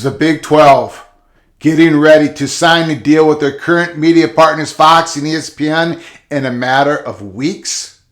the Big 12getting ready to sign a deal with their current media partners, Fox and ESPN, in a matter of weeks.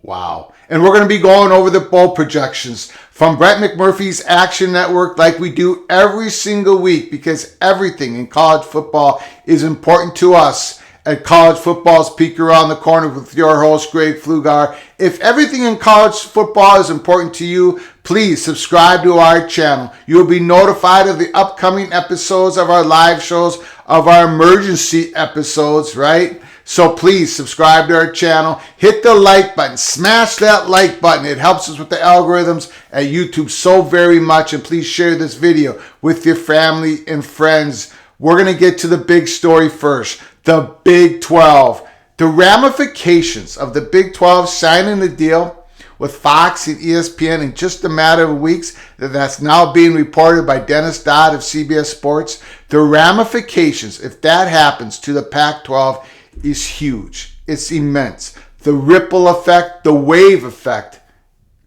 Wow. And we're going to be going over the bowl projections from Brett McMurphy's Action Network like we do every single week, because everything in college football is important to us at College Football's Peek Around the Corner with your host, Greg Pflugar. If everything in college football is important to you, please subscribe to our channel. You will be notified of the upcoming episodes of our live shows, of our emergency episodes, right? So please subscribe to our channel. Hit the like button. Smash that like button. It helps us with the algorithms at YouTube so very much. And please share this video with your family and friends. We're going to get to the big story first. The Big 12. The ramifications of the Big 12 signing the deal with Fox and ESPN in just a matter of weeks, that's now being reported by Dennis Dodd of CBS Sports. The ramifications, if that happens to the Pac-12, is huge. It's immense. The ripple effect, the wave effect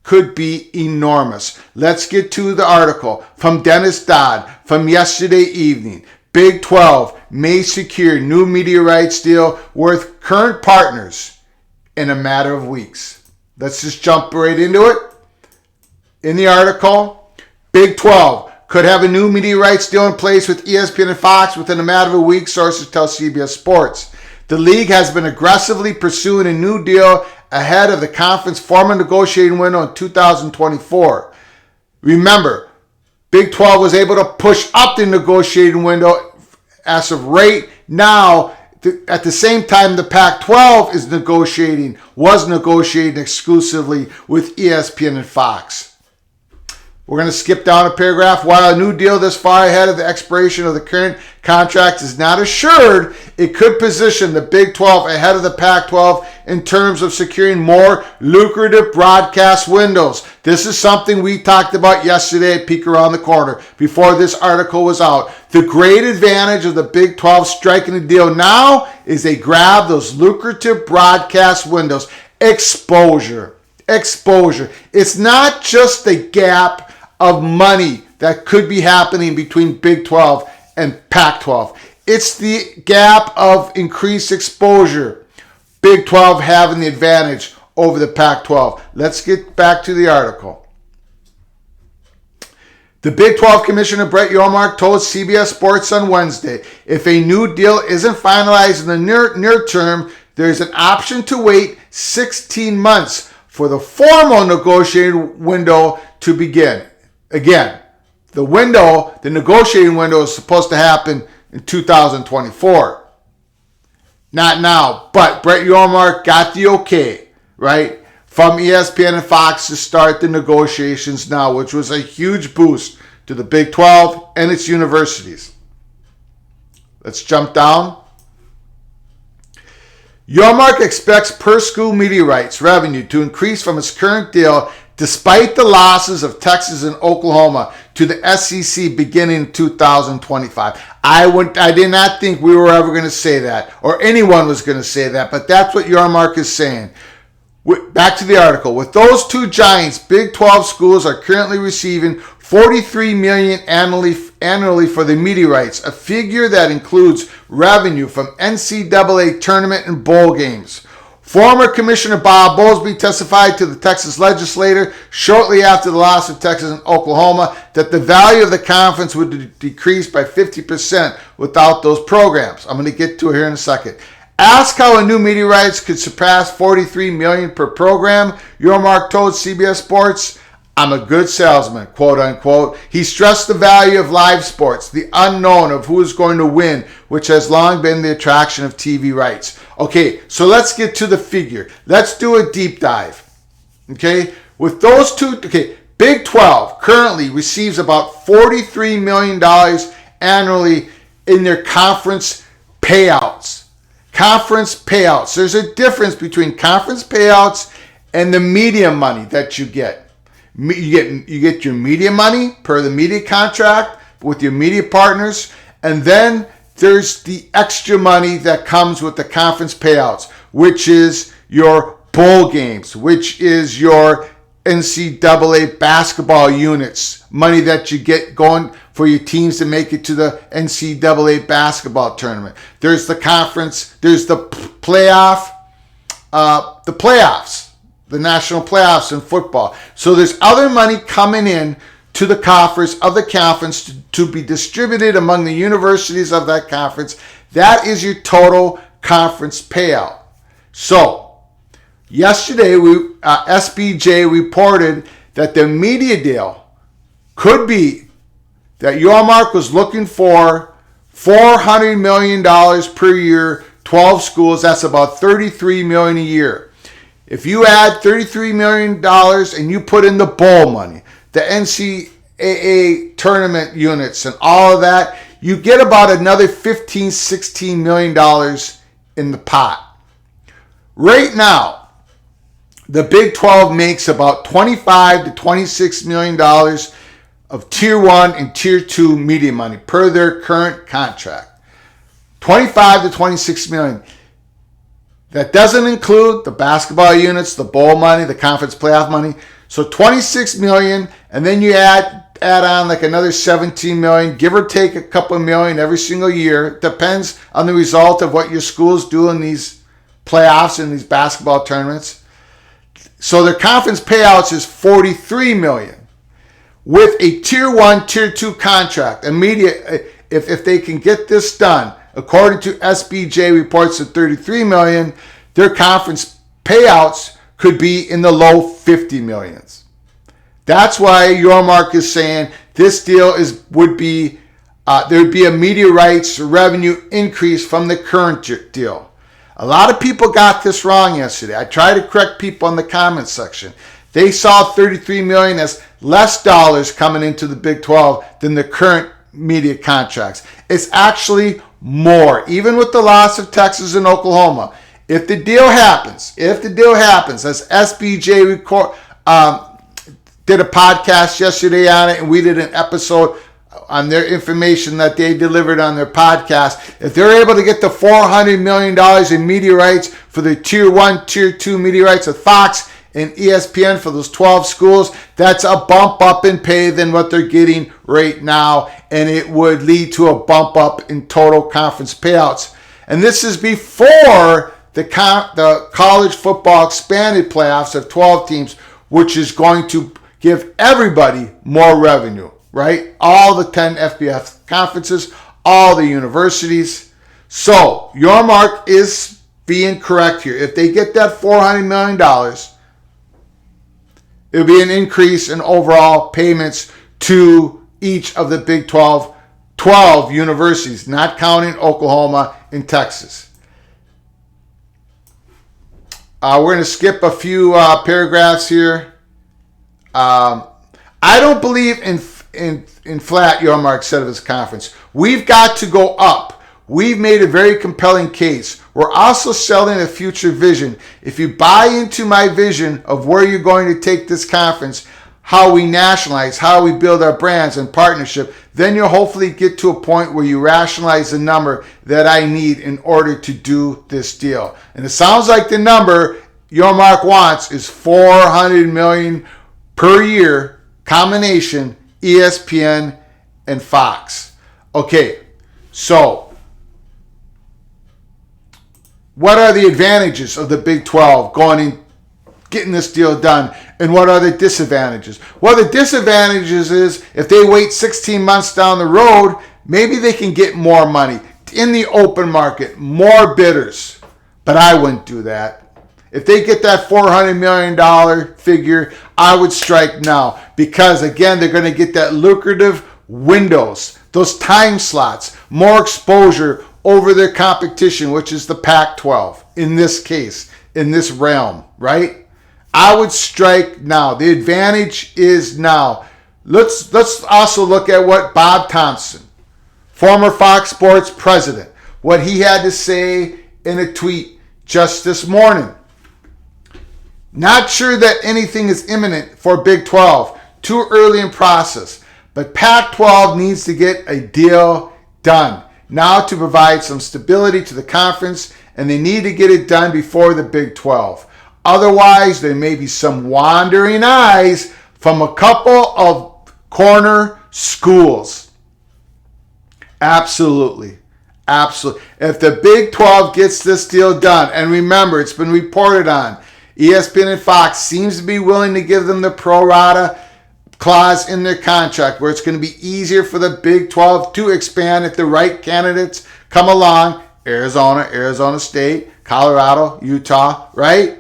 could be enormous. Let's get to the article from Dennis Dodd from yesterday evening. Big 12 may secure new media rights deal with current partners in a matter of weeks. Let's just jump right into it. In the article, Big 12 could have a new media rights deal in place with ESPN and Fox within a matter of a week, sources tell CBS Sports. The league has been aggressively pursuing a new deal ahead of the conference formal negotiating window in 2024. Remember, Big 12 was able to push up the negotiating window as of right now. At the same time, the Pac-12 was negotiating exclusively with ESPN and Fox. We're going to skip down a paragraph. While a new deal this far ahead of the expiration of the current contract is not assured, it could position the Big 12 ahead of the Pac-12 in terms of securing more lucrative broadcast windows. This is something we talked about yesterday at Peek Around the Corner before this article was out. The great advantage of the Big 12 striking a deal now is they grab those lucrative broadcast windows. Exposure. It's not just the gap of money that could be happening between Big 12 and Pac-12. It's the gap of increased exposure. Big 12 having the advantage over the Pac-12. Let's get back to the article. The Big 12 Commissioner Brett McMurphy told CBS Sports on Wednesday, if a new deal isn't finalized in the near term, there's an option to wait 16 months for the formal negotiating window to begin. Again, the negotiating window is supposed to happen in 2024. Not now, but Brett McMurphy got the okay, right, from ESPN and Fox to start the negotiations now, which was a huge boost to the Big 12 and its universities. Let's jump down. McMurphy expects per-school media rights revenue to increase from its current deal despite the losses of Texas and Oklahoma to the SEC beginning in 2025. I did not think we were ever going to say that, or anyone was going to say that, but that's what McMurphy is saying. Back to the article. With those two giants, Big 12 schools are currently receiving $43 million annually for the media rights, a figure that includes revenue from NCAA tournament and bowl games. Former Commissioner Bob Bowlesby testified to the Texas legislature shortly after the loss of Texas and Oklahoma that the value of the conference would decrease by 50% without those programs. I'm going to get to it here in a second. Asked how a new media rights could surpass $43 million per program, McMurphy told CBS Sports, I'm a good salesman, quote unquote. He stressed the value of live sports, the unknown of who is going to win, which has long been the attraction of TV rights. Okay, so let's get to the figure. Let's do a deep dive. Okay, with those two, Big 12 currently receives about $43 million annually in their conference payouts. There's a difference between conference payouts and the media money that you get. You get your media money per the media contract with your media partners, and then there's the extra money that comes with the conference payouts, which is your bowl games, which is your NCAA basketball units, money that you get going for your teams to make it to the NCAA basketball tournament. There's the conference, there's the playoffs, the national playoffs in football. So there's other money coming in to the coffers of the conference to be distributed among the universities of that conference. That is your total conference payout. So yesterday, SBJ reported that the media deal could be that Yormark was looking for $400 million per year, 12 schools. That's about $33 million a year. If you add $33 million and you put in the bowl money, the NCAA tournament units and all of that, you get about another $15, $16 million in the pot. Right now, the Big 12 makes about $25 to $26 million of Tier 1 and Tier 2 media money per their current contract. 25 to 26 million. That doesn't include the basketball units, the bowl money, the conference playoff money. So 26 million, and then you add on like another 17 million, give or take a couple of million every single year. Depends on the result of what your schools do in these playoffs and these basketball tournaments. So their conference payouts is 43 million with a Tier 1, Tier 2 contract. Immediate, if they can get this done, according to SBJ reports of 33 million, their conference payouts could be in the low 50 millions. That's why Yormark is saying this deal would be a media rights revenue increase from the current deal. A lot of people got this wrong yesterday. I tried to correct people in the comments section. They saw 33 million as less dollars coming into the Big 12 than the current media contracts. It's actually more, even with the loss of Texas and Oklahoma. If the deal happens, as SBJ did a podcast yesterday on it, and we did an episode on their information that they delivered on their podcast. If they're able to get the $400 million in media rights for the Tier 1, Tier 2 media rights of Fox and ESPN for those 12 schools, that's a bump up in pay than what they're getting right now, and it would lead to a bump up in total conference payouts. And this is before the college football expanded playoffs of 12 teams, which is going to give everybody more revenue, right? All the 10 FBS conferences, all the universities. So Yormark is being correct here. If they get that $400 million, it will be an increase in overall payments to each of the Big 12 universities, not counting Oklahoma and Texas. We're going to skip a few paragraphs here. I don't believe in flat, Yormark said of his conference. We've got to go up. We've made a very compelling case. We're also selling a future vision. If you buy into my vision of where you're going to take this conference, how we nationalize, how we build our brands and partnership, then you'll hopefully get to a point where you rationalize the number that I need in order to do this deal. And it sounds like the number Yormark wants is $400 million per year, combination ESPN and Fox. Okay, so what are the advantages of the Big 12 going in, getting this deal done, and what are the disadvantages? Well, the disadvantages is if they wait 16 months down the road, maybe they can get more money in the open market, more bidders. But I wouldn't do that. If they get that $400 million figure, I would strike now, because again, they're going to get that lucrative windows, those time slots, more exposure over their competition, which is the Pac-12 in this case, in this realm, right? I would strike now. The advantage is now. Let's also look at what Bob Thompson, former Fox Sports president, what he had to say in a tweet just this morning. Not sure that anything is imminent for Big 12. Too early in process. But Pac-12 needs to get a deal done now to provide some stability to the conference, and they need to get it done before the Big 12. Otherwise, there may be some wandering eyes from a couple of corner schools. Absolutely. Absolutely. If the Big 12 gets this deal done, and remember, it's been reported on, ESPN and Fox seems to be willing to give them the pro rata clause in their contract where it's going to be easier for the Big 12 to expand if the right candidates come along. Arizona State, Colorado, Utah, right?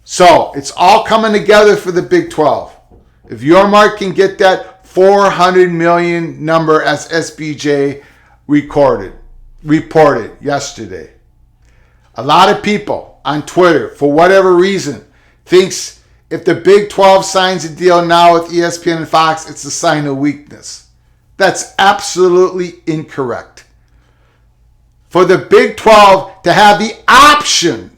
So it's all coming together for the Big 12. If Yormark can get that $400 million number as SBJ reported yesterday. A lot of people on Twitter, for whatever reason, thinks if the Big 12 signs a deal now with ESPN and Fox, it's a sign of weakness. That's absolutely incorrect. For the Big 12 to have the option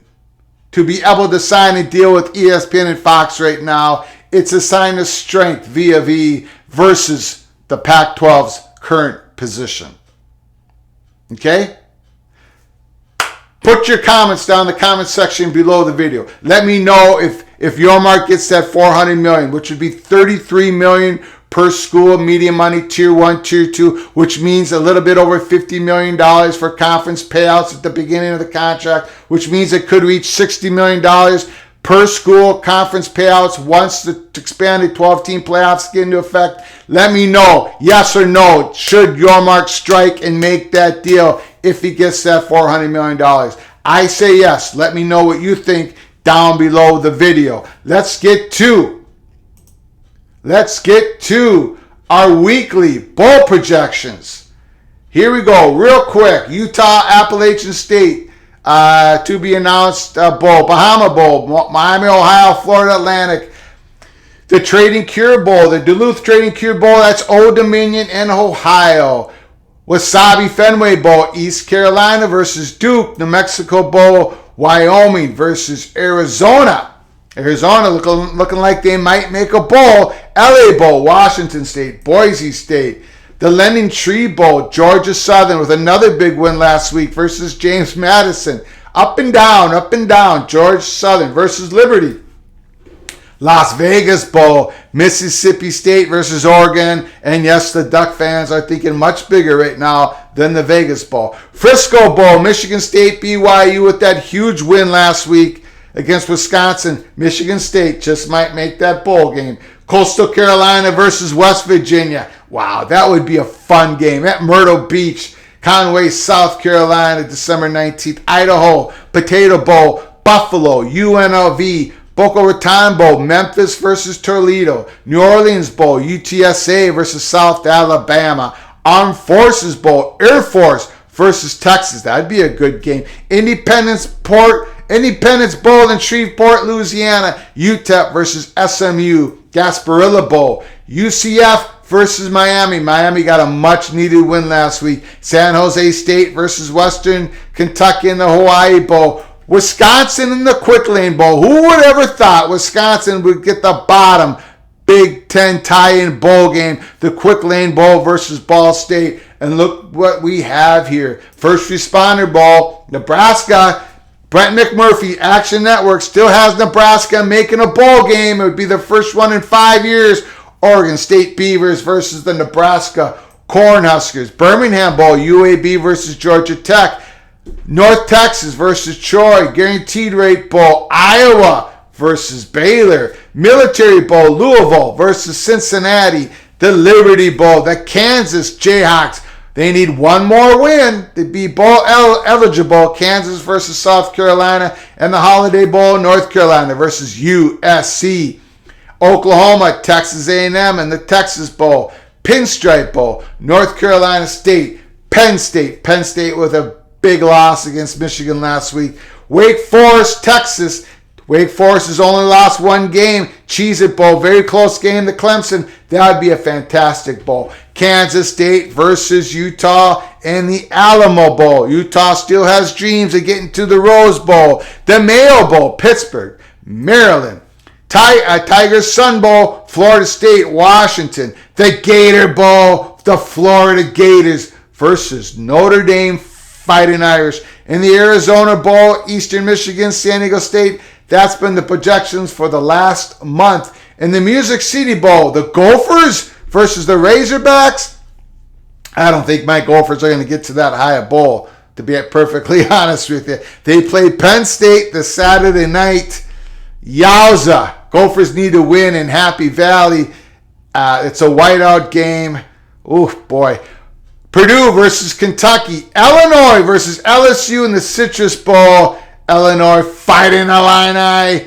to be able to sign a deal with ESPN and Fox right now, it's a sign of strength versus the Pac-12's current position. Okay? Put your comments down in the comment section below the video. Let me know if Yormark gets that $400 million, which would be $33 million per school, media money, tier 1, tier 2, which means a little bit over $50 million for conference payouts at the beginning of the contract, which means it could reach $60 million per school conference payouts once the expanded 12-team playoffs get into effect. Let me know, yes or no, should Yormark strike and make that deal if he gets that $400 million? I say yes. Let me know what you think down below the video. Let's get to our weekly bowl projections. Here we go, real quick. Utah, Appalachian State, to be announced bowl. Bahama Bowl, Miami, Ohio, Florida Atlantic. The Trading Cure Bowl, the Duluth Trading Cure Bowl, that's Old Dominion and Ohio. Wasabi Fenway Bowl, East Carolina versus Duke. New Mexico Bowl, Wyoming versus Arizona. Arizona looking like they might make a bowl. LA Bowl, Washington State, Boise State. The Lending Tree Bowl, Georgia Southern with another big win last week versus James Madison. Up and down. Georgia Southern versus Liberty. Las Vegas Bowl, Mississippi State versus Oregon. And yes, the Duck fans are thinking much bigger right now than the Vegas Bowl. Frisco Bowl, Michigan State, BYU with that huge win last week against Wisconsin. Michigan State just might make that bowl game. Coastal Carolina versus West Virginia. Wow, that would be a fun game at Myrtle Beach. Conway, South Carolina, December 19th. Idaho, Potato Bowl, Buffalo, UNLV, Boca Raton Bowl, Memphis versus Toledo. New Orleans Bowl, UTSA versus South Alabama. Armed Forces Bowl, Air Force versus Texas. That'd be a good game. Independence Bowl in Shreveport, Louisiana. UTEP versus SMU. Gasparilla Bowl. UCF versus Miami. Miami got a much-needed win last week. San Jose State versus Western Kentucky in the Hawaii Bowl. Wisconsin in the Quick Lane Bowl. Who would ever thought Wisconsin would get the bottom Big Ten tie-in bowl game? The Quick Lane Bowl versus Ball State. And look what we have here. First Responder Bowl. Nebraska. Brett McMurphy Action Network still has Nebraska making a bowl game. It would be the first one in 5 years. Oregon State Beavers versus the Nebraska Cornhuskers. Birmingham Bowl, UAB versus Georgia Tech. North Texas versus Troy. Guaranteed Rate Bowl, Iowa versus Baylor. Military Bowl, Louisville versus Cincinnati. The Liberty Bowl, the Kansas Jayhawks. They need one more win to be bowl eligible. Kansas versus South Carolina. And the Holiday Bowl, North Carolina versus USC. Oklahoma, Texas A&M, and the Texas Bowl. Pinstripe Bowl, North Carolina State. Penn State with a big loss against Michigan last week. Wake Forest, Texas. Wake Forest has only lost one game. Cheez-It Bowl, very close game to Clemson. That would be a fantastic bowl. Kansas State versus Utah and the Alamo Bowl. Utah still has dreams of getting to the Rose Bowl. The Mayo Bowl, Pittsburgh, Maryland. Tigers Sun Bowl, Florida State, Washington. The Gator Bowl, the Florida Gators versus Notre Dame Fighting Irish. In the Arizona Bowl, Eastern Michigan, San Diego State. That's been the projections for the last month. In the Music City Bowl, the Gophers versus the Razorbacks. I don't think my Gophers are going to get to that high a bowl, to be perfectly honest with you. They played Penn State this Saturday night. Yowza. Gophers need to win in Happy Valley. It's a whiteout game. Oh, boy. Purdue versus Kentucky. Illinois versus LSU in the Citrus Bowl. Illinois fighting Illini.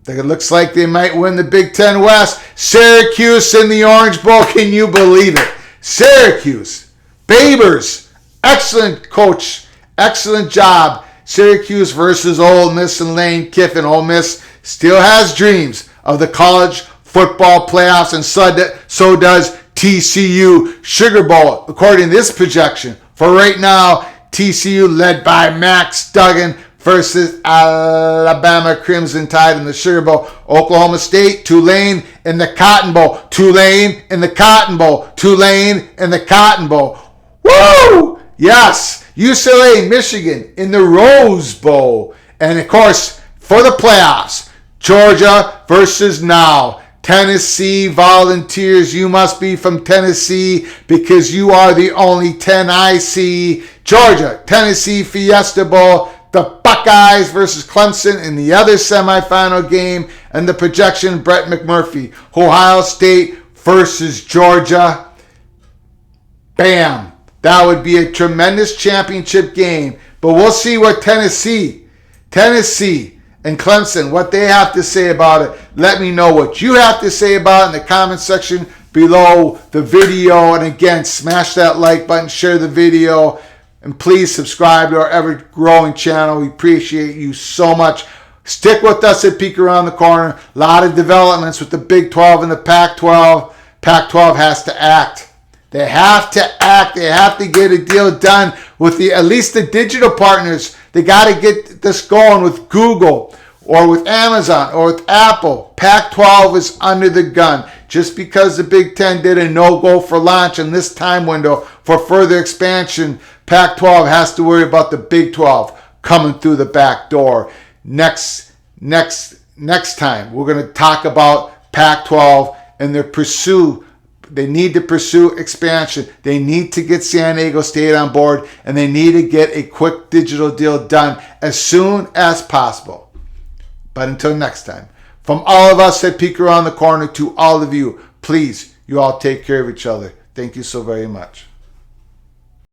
It looks like they might win the Big Ten West. Syracuse in the Orange Bowl. Can you believe it? Syracuse. Babers. Excellent coach. Excellent job. Syracuse versus Ole Miss and Lane Kiffin. Ole Miss still has dreams of the college football playoffs, and so does TCU. Sugar Bowl, according to this projection. For right now, TCU led by Max Duggan versus Alabama Crimson Tide in the Sugar Bowl. Oklahoma State, Tulane in the Cotton Bowl. Tulane in the Cotton Bowl. Tulane in the Cotton Bowl. Woo! Yes! UCLA, Michigan in the Rose Bowl. And of course, for the playoffs, Georgia versus now Tennessee Volunteers. You must be from Tennessee because you are the only 10 I see. Georgia, Tennessee Fiesta Bowl. The Buckeyes versus Clemson in the other semifinal game. And the projection, Brett McMurphy. Ohio State versus Georgia. Bam. That would be a tremendous championship game. But we'll see what Tennessee and Clemson, what they have to say about it. Let me know what you have to say about it in the comment section below the video. And again, smash that like button, share the video, and please subscribe to our ever-growing channel. We appreciate you so much. Stick with us at Peek Around the Corner. A lot of developments with the Big 12 and the Pac-12. Pac-12 has to act. They have to act. They have to get a deal done with at least the digital partners. They got to get this going with Google or with Amazon or with Apple. Pac-12 is under the gun. Just because the Big Ten did a no-go for launch in this time window for further expansion, Pac-12 has to worry about the Big 12 coming through the back door. Next time, we're going to talk about Pac-12 and their pursuit. They need to pursue expansion. They need to get San Diego State on board, and they need to get a quick digital deal done as soon as possible. But until next time, from all of us at Peek Around the Corner to all of you, please, you all take care of each other. Thank you so very much.